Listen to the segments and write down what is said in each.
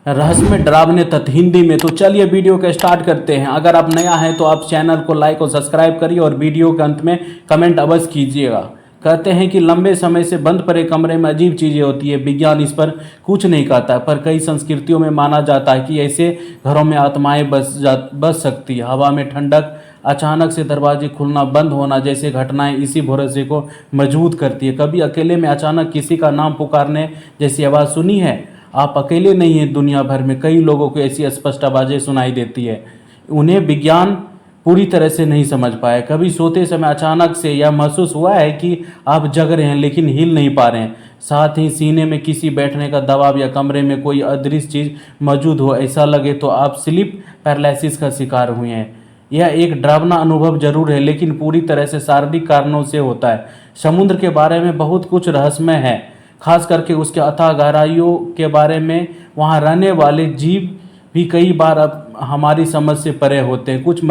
रहस्यमय डरावने तथ्य हिंदी में। तो चलिए वीडियो को स्टार्ट करते हैं। अगर आप नया हैं तो आप चैनल को लाइक और सब्सक्राइब करिए और वीडियो के अंत में कमेंट अवश्य कीजिएगा। कहते हैं कि लंबे समय से बंद पड़े कमरे में अजीब चीज़ें होती है। विज्ञान इस पर कुछ नहीं कहता, पर कई संस्कृतियों में माना जाता है कि ऐसे घरों में आत्माएं बस सकती है। हवा में ठंडक, अचानक से दरवाजे खुलना बंद होना जैसे घटनाएं इसी भरोसे को मजबूत करती है। कभी अकेले में अचानक किसी का नाम पुकारने जैसी आवाज़ सुनी है? आप अकेले नहीं हैं, दुनिया भर में कई लोगों को ऐसी स्पष्ट आवाज़ें सुनाई देती है। उन्हें विज्ञान पूरी तरह से नहीं समझ पाया। कभी सोते समय अचानक से यह महसूस हुआ है कि आप जग रहे हैं लेकिन हिल नहीं पा रहे हैं। साथ ही सीने में किसी बैठने का दबाव या कमरे में कोई अदृश्य चीज़ मौजूद हो, ऐसा लगे तो आप स्लीप पैरालिसिस का शिकार हुए हैं। यह एक डरावना अनुभव जरूर है, लेकिन पूरी तरह से शारीरिक कारणों से होता है। समुद्र के बारे में बहुत कुछ रहस्यमय है, खास करके उसके अथाह गहराइयों के बारे में। वहाँ रहने वाले जीव भी कई बार अब हमारी समझ से परे होते हैं। कुछ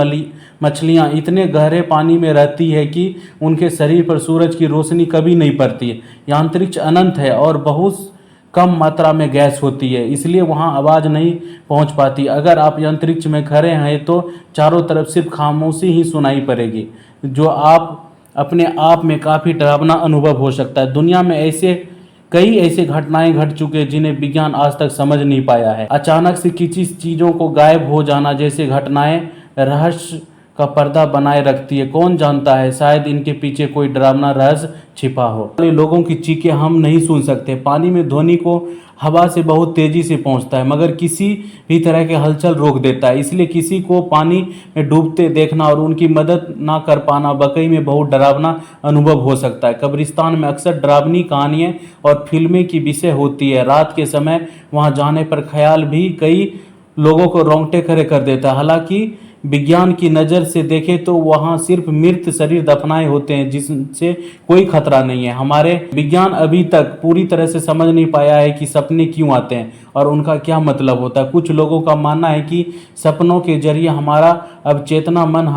मछलियाँ इतने गहरे पानी में रहती है कि उनके शरीर पर सूरज की रोशनी कभी नहीं पड़ती है। यह अंतरिक्ष अनंत है और बहुत कम मात्रा में गैस होती है, इसलिए वहाँ आवाज़ नहीं पहुँच पाती। अगर आप अंतरिक्ष में खड़े हैं तो चारों तरफ सिर्फ खामोशी ही सुनाई पड़ेगी, जो आप अपने आप में काफ़ी डरावना अनुभव हो सकता है। दुनिया में कई ऐसे घटनाएं घट चुके हैं जिन्हें विज्ञान आज तक समझ नहीं पाया है। अचानक से किसी चीज़ों को गायब हो जाना जैसे घटनाएं रहस्य का पर्दा बनाए रखती है। कौन जानता है, शायद इनके पीछे कोई डरावना रहस्य छिपा हो। लोगों की चीखें हम नहीं सुन सकते। पानी में ध्वनि को हवा से बहुत तेजी से पहुंचता है, मगर किसी भी तरह के हलचल रोक देता है। इसलिए किसी को पानी में डूबते देखना और उनकी मदद ना कर पाना वाकई में बहुत डरावना अनुभव हो सकता है। कब्रिस्तान में अक्सर डरावनी कहानियां और फिल्में की विषय होती है। रात के समय वहां जाने पर ख्याल भी कई लोगों को रोंगटे खड़े कर देता है। हालांकि विज्ञान की नज़र से देखें तो वहाँ सिर्फ मृत शरीर दफनाए होते हैं, जिनसे कोई खतरा नहीं है। हमारे विज्ञान अभी तक पूरी तरह से समझ नहीं पाया है कि सपने क्यों आते हैं और उनका क्या मतलब होता है। कुछ लोगों का मानना है कि सपनों के जरिए हमारा अवचेतना मन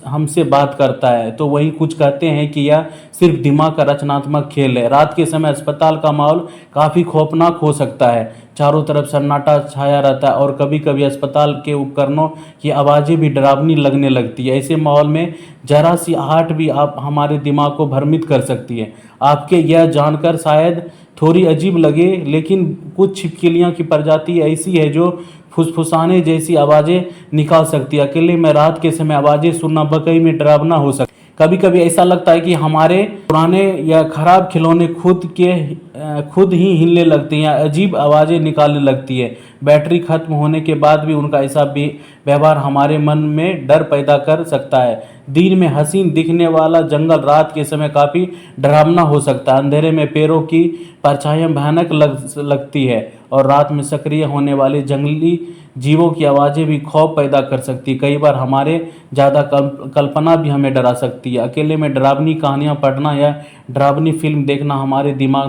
हमसे बात करता है, तो वहीं कुछ कहते हैं कि यह सिर्फ दिमाग का रचनात्मक खेल है। रात के समय अस्पताल का माहौल काफ़ी खौफनाक हो सकता है। चारों तरफ सन्नाटा छाया रहता है और कभी कभी अस्पताल के उपकरणों की आवाज़ें भी डरावनी लगने लगती है। ऐसे माहौल में जरा सी आहट भी आप हमारे दिमाग को भ्रमित कर सकती है। आपके यह जानकर शायद थोड़ी अजीब लगे, लेकिन कुछ छिपकलियों की प्रजाति ऐसी है जो फुसफुसाने जैसी आवाज़ें निकाल सकती है। अकेले में रात के समय आवाज़ें सुनना वाकई में डरावना हो सकता है। कभी कभी ऐसा लगता है कि हमारे पुराने या खराब खिलौने खुद ही हिलने लगते हैं या अजीब आवाज़ें निकालने लगती है। बैटरी खत्म होने के बाद भी उनका ऐसा व्यवहार हमारे मन में डर पैदा कर सकता है। दिन में हसीन दिखने वाला जंगल रात के समय काफ़ी डरावना हो सकता है। अंधेरे में पैरों की परछाइयाँ भयानक लगती है और रात में सक्रिय होने वाले जंगली जीवों की आवाज़ें भी खौफ पैदा कर सकती है। कई बार हमारे ज़्यादा कल्पना भी हमें डरा सकती है। अकेले में डरावनी कहानियाँ पढ़ना या डरावनी फिल्म देखना हमारे दिमाग